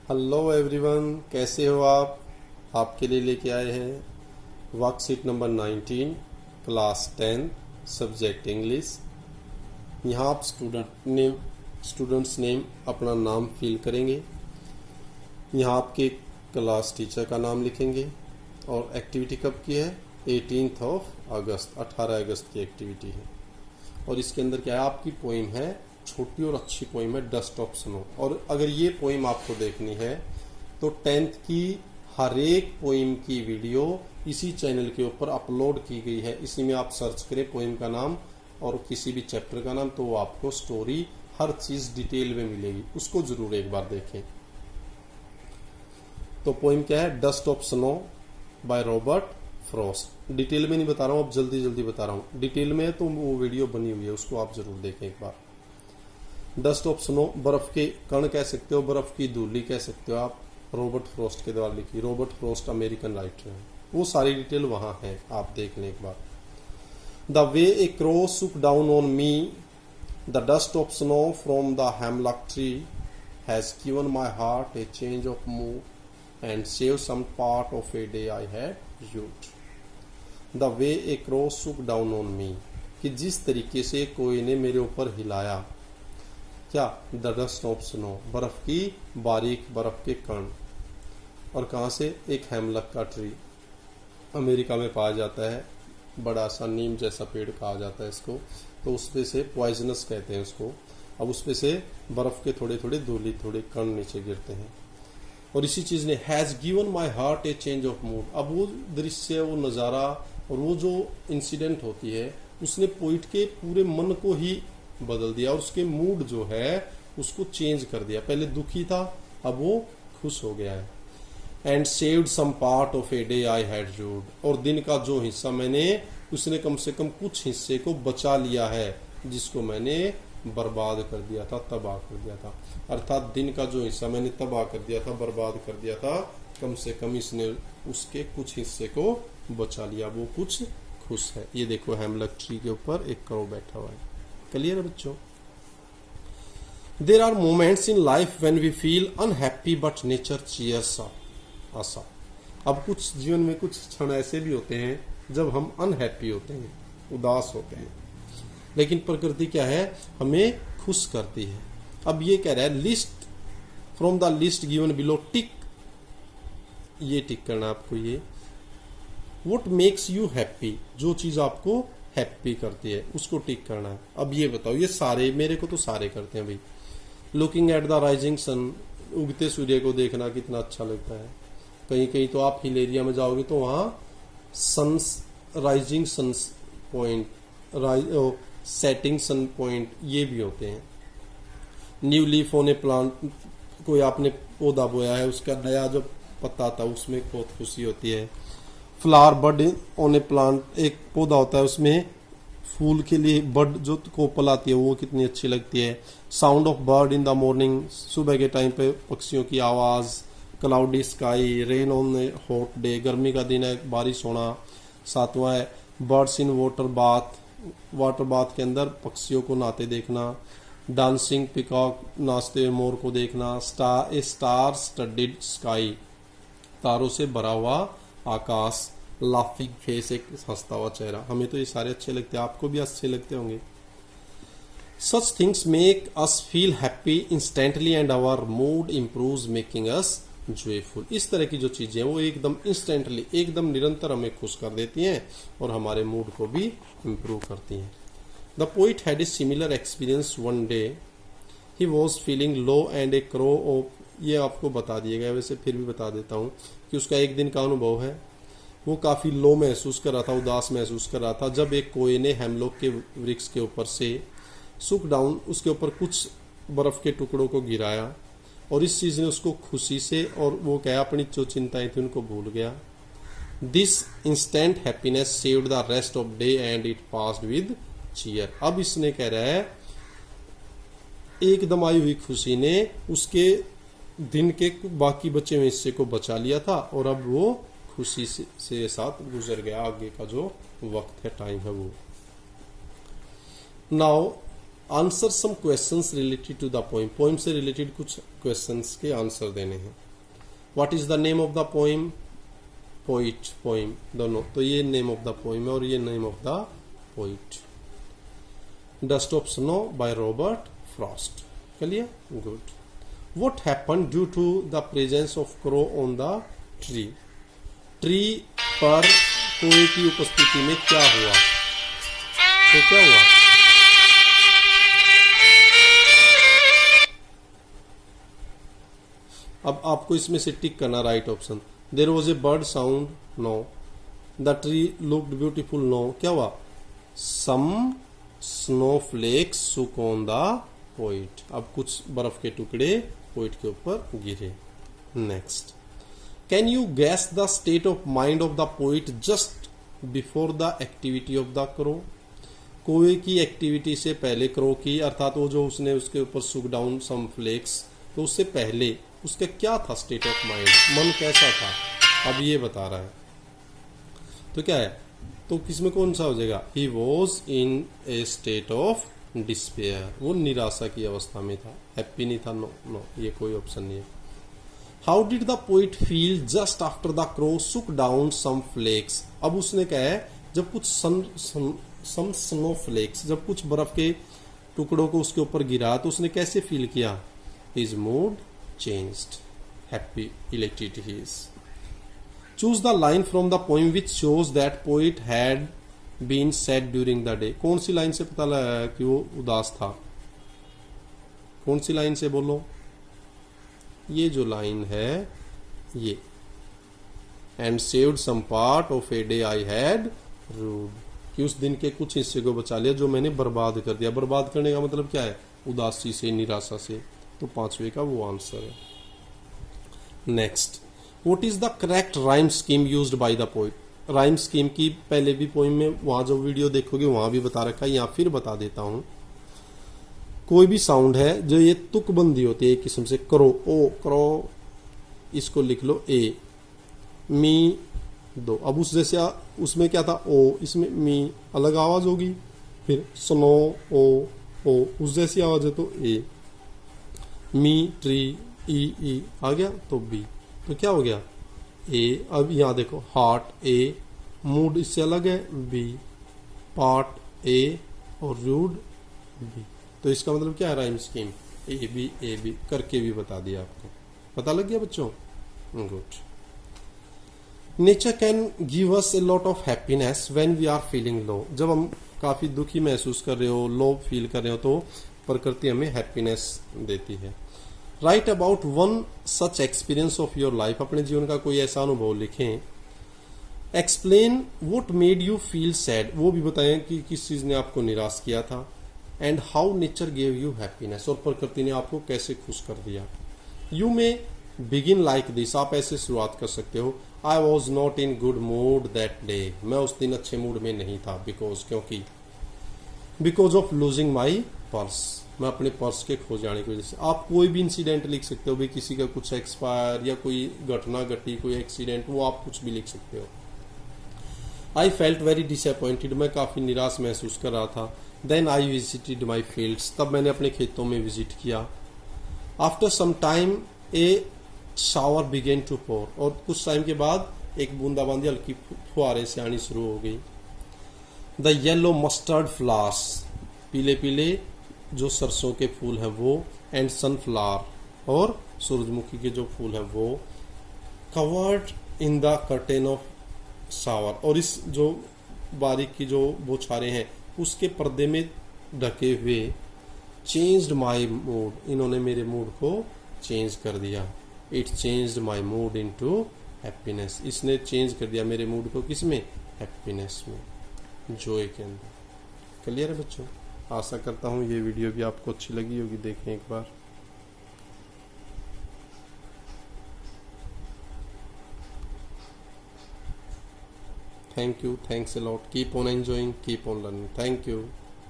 Hello everyone, कैसे हो आप। आपके लिए लेके आए हैं worksheet number 19 class 10 subject English. यहाँ आप स्टूडेंट्स नेम अपना नाम फिल करेंगे। यहाँ आपके क्लास टीचर का नाम लिखेंगे और एक्टिविटी कब की है 18 अगस्त 18 अगस्त की एक्टिविटी है। और इसके अंदर क्या है, आपकी पोइम है, छोटी और अच्छी पोइम है, डस्ट ऑफ स्नो। और अगर ये पोइम आपको देखनी है तो 10th की हर एक पोइम की वीडियो इसी चैनल के ऊपर अपलोड की गई है। इसी में आप सर्च करें पोइम का नाम और किसी भी चैप्टर का नाम, तो वो आपको स्टोरी हर चीज डिटेल में मिलेगी, उसको जरूर एक बार देखें। तो पोइम क्या है, dust of snow by Robert Frost. Detail में नहीं बता रहा हूं, अब जल्दी जल्दी बता रहा हूं। डिटेल में है तो वो वीडियो बनी हुई है, उसको आप जरूर देखें एक बार। डस्ट ऑफ स्नो, बर्फ के कण कह सकते हो, बर्फ की धूली कह सकते हो आप। रॉबर्ट फ्रॉस्ट के द्वारा लिखी, रॉबर्ट फ्रॉस्ट अमेरिकन राइटर है, वो सारी डिटेल वहां है, आप देख लें एक बार। The way a crow shook down on me, the dust of snow from the hemlock tree has given my heart a change of mood and save some part of a day I had used. The way a crow shook down on me, कि जिस तरीके से कोई ने मेरे ऊपर हिलाया, क्या, द डस्ट ऑफ स्नो, बर्फ की बारीक बर्फ के कण। और कहाँ से, एक हेमलक का ट्री, अमेरिका में पाया जाता है, बड़ा सा नीम जैसा पेड़ कहा जाता है इसको। तो उसपे से पॉइजनस कहते हैं उसको। अब उसपे से बर्फ के थोड़े थोड़े धूली थोड़े कण नीचे गिरते हैं। और इसी चीज ने has given my heart a change of mood. अब वो दृश्य, वो नज़ारा और वो जो इंसिडेंट होती है, उसने पोइट के पूरे मन को ही बदल दिया और उसके मूड जो है उसको चेंज कर दिया। पहले दुखी था, अब वो खुश हो गया है। And saved some part of a day I had used, और दिन का जो हिस्सा मैंने, उसने कम से कम कुछ हिस्से को बचा लिया है जिसको मैंने बर्बाद कर दिया था, तबाह कर दिया था। अर्थात दिन का जो हिस्सा मैंने तबाह कर दिया था, बर्बाद कर दिया था, कम से कम इसने उसके कुछ हिस्से को बचा लिया, वो कुछ खुश है। ये देखो, हेमलक ट्री के ऊपर एक क्रो बैठा हुआ है। क्लियर है बच्चों। There are moments in life when we feel unhappy but nature cheers us up. अब कुछ जीवन में कुछ क्षण ऐसे भी होते हैं जब हम अनहैप्पी होते हैं, उदास होते हैं, लेकिन प्रकृति क्या है, हमें खुश करती है। अब ये कह रहा है, list from the list given below, tick, ये टिक करना आपको। ये व्हाट मेक्स यू हैप्पी, जो चीज आपको हैप्पी करती है उसको टिक करना है। अब ये बताओ, ये सारे, मेरे को तो सारे करते हैं भाई। Looking at the rising sun, उगते सूर्य को देखना कितना अच्छा लगता है। कहीं कहीं तो आप हिल एरिया में जाओगे तो वहां suns, rising sun point, setting sun point, ये भी होते हैं। New leaf on a plant, कोई आपने पौधा बोया है, उसका नया जो पत्ता था उसमें बहुत खुशी होती है। Flower bud on a plant, एक पौधा होता है उसमें फूल के लिए बड जो कोपल आती है, वो कितनी अच्छी लगती है। Sound of bird in the morning, सुबह के टाइम पे पक्षियों की आवाज। Cloudy sky, rain on A hot day, गर्मी का दिन है, बारिश होना। 7वां है birds in water bath, water bath के अंदर पक्षियों को नहाते देखना। डांसिंग पिकॉक, नाचते हुए मोर को देखना। स्टार स्टडीड स्काई, तारों से भरा हुआ आकाश। लाफिंग फेस, एक हंसता हुआ चेहरा। हमें तो ये सारे अच्छे लगते हैं, आपको भी अच्छे लगते होंगे। Such things make us feel happy instantly and our mood improves making us joyful. इस तरह की जो चीजें हैं वो एकदम इंस्टेंटली, एकदम निरंतर हमें खुश कर देती हैं और हमारे मूड को भी इम्प्रूव करती हैं। The poet had a similar experience one day, he was feeling low and A crow of, ये आपको बता दिया गया, वैसे फिर भी बता देता हूँ कि उसका एक दिन का अनुभव है। वो काफी लो महसूस कर रहा था, उदास महसूस कर रहा था, जब एक कोए ने हेमलॉक के वृक्ष के ऊपर से सुक डाउन, उसके ऊपर कुछ बर्फ के टुकड़ों को गिराया, और इस चीज ने उसको खुशी से, और वो क्या, अपनी जो चिंताएं थी उनको भूल गया। This instant happiness saved the rest of day and it passed with cheer. अब इसने कह रहा है, एकदम आई हुई खुशी ने उसके दिन के बाकी बचे हुए हिस्से को बचा लिया था, और अब वो खुशी से साथ गुजर गया, आगे का जो वक्त है, टाइम है वो। Now answer some questions related to the poem, poem से रिलेटेड कुछ क्वेश्चंस के आंसर देने हैं। What is the name of the poem, poet, poem दोनों, तो ये नेम ऑफ द पोइम है और ये name of the poet. Dust of snow by Robert Frost, clear, good. What happened due to the presence of crow on the tree, tree पर कोए की उपस्थिति में क्या हुआ, तो क्या हुआ, अब आपको इसमें से टिक करना right option. There was a bird sound, no. The tree looked beautiful, no. क्या हुआ, some snowflakes shook on the poet, अब कुछ बर्फ के टुकड़े पोइट के ऊपर गिरे। Next, can you guess the state of mind of the poet just before the activity of the crow, कोए की एक्टिविटी से पहले क्रो की, अर्थात वो जो उसने उसके ऊपर सुक डाउन सम फ्लेक्स, तो उससे पहले उसका क्या था स्टेट ऑफ माइंड, मन कैसा था, अब ये बता रहा है। तो क्या है, तो किसमें कौन सा हो जाएगा, he was in A state of despair, वो निराशा की अवस्था में था, हैप्पी नहीं था, नो नो, ये कोई ऑप्शन नहीं है। How did the poet feel just after the crow shook down some flex, अब उसने क्या है, जब कुछ सम स्नो फ्लेक्स, जब कुछ बर्फ के टुकड़ों को उसके ऊपर गिरा तो उसने कैसे फील किया, his mood changed, happy, elated he is. Choose the line from the poem which shows that poet had been sad during the day, कौन सी लाइन से पता लगा कि वो उदास था, कौन सी लाइन से बोलो, ये जो लाइन है ये, and saved some part of a day I had rued, कि उस दिन के कुछ हिस्से को बचा लिया जो मैंने बर्बाद कर दिया। बर्बाद करने का मतलब क्या है, उदासी से, निराशा से, तो पांचवे का वो आंसर है। Next, what is the correct rhyme scheme used by the poet, rhyme scheme की पहले भी पोइम में, वहां जो वीडियो देखोगे वहां भी बता रखा है, या फिर बता देता हूं। कोई भी साउंड है जो ये तुकबंदी होती है एक किस्म से, करो, ओ करो, इसको लिख लो ए, मी दो, अब उस जैसे उसमें क्या था, ओ, इसमें मी अलग आवाज होगी, फिर स्नो, ओ उस जैसी आवाज है तो ए, मी ट्री, ई आ गया तो बी, तो क्या हो गया ए। अब यहां देखो, हार्ट ए, मूड इससे अलग है बी, पार्ट ए और रूड बी, तो इसका मतलब क्या है, राइम स्कीम ए बी करके भी बता दिया आपको, पता लग गया बच्चों, good. Nature can give us a lot of happiness when we are feeling low, जब हम काफी दुखी महसूस कर रहे हो, लो फील कर रहे हो, तो प्रकृति हमें हैप्पीनेस देती है। Right about one such experience of your life, अपने जीवन का कोई ऐसा अनुभव लिखें। Explain what made you feel sad, वो भी बताएं कि किस चीज ने आपको निराश किया था। And how nature gave you happiness, और प्रकृति ने आपको कैसे खुश कर दिया। You may begin like this, आप ऐसे शुरुआत कर सकते हो, I was not in good mood that day, मैं उस दिन अच्छे मूड में नहीं था, because of losing my purse, मैं अपने पर्स के खो जाने की वजह से। आप कोई भी इंसिडेंट लिख सकते हो, भाई किसी का कुछ एक्सपायर या कोई घटना घटी, कोई एक्सीडेंट, वो आप कुछ भी लिख सकते हो। आई फेल्ट वेरी डिसअपॉइंटेड, मैं काफी निराश महसूस कर रहा था। Then I visited my fields, तब मैंने अपने खेतों में विजिट किया। After some time a shower began to pour, और कुछ टाइम के बाद एक बूंदाबांदी हल्की फुहारे से आनी शुरू हो गई। द येलो मस्टर्ड फ्लावर्स, पीले पीले जो सरसों के फूल हैं वो, एंड सनफ्लावर, और सूरजमुखी के जो फूल हैं वो, covered in the curtain of shower, और इस जो बारिक की जो बौछारें हैं उसके पर्दे में ढके हुए। चेंज्ड माई मूड, इन्होंने मेरे मूड को चेंज कर दिया। It changed my mood into happiness, इसने चेंज कर दिया मेरे मूड को किसमें, हैप्पीनेस में, जॉय के अंदर। क्लियर है बच्चों, आशा करता हूँ ये वीडियो भी आपको अच्छी लगी होगी, देखें एक बार। Thank you, thanks a lot, keep on enjoying, keep on learning, thank you.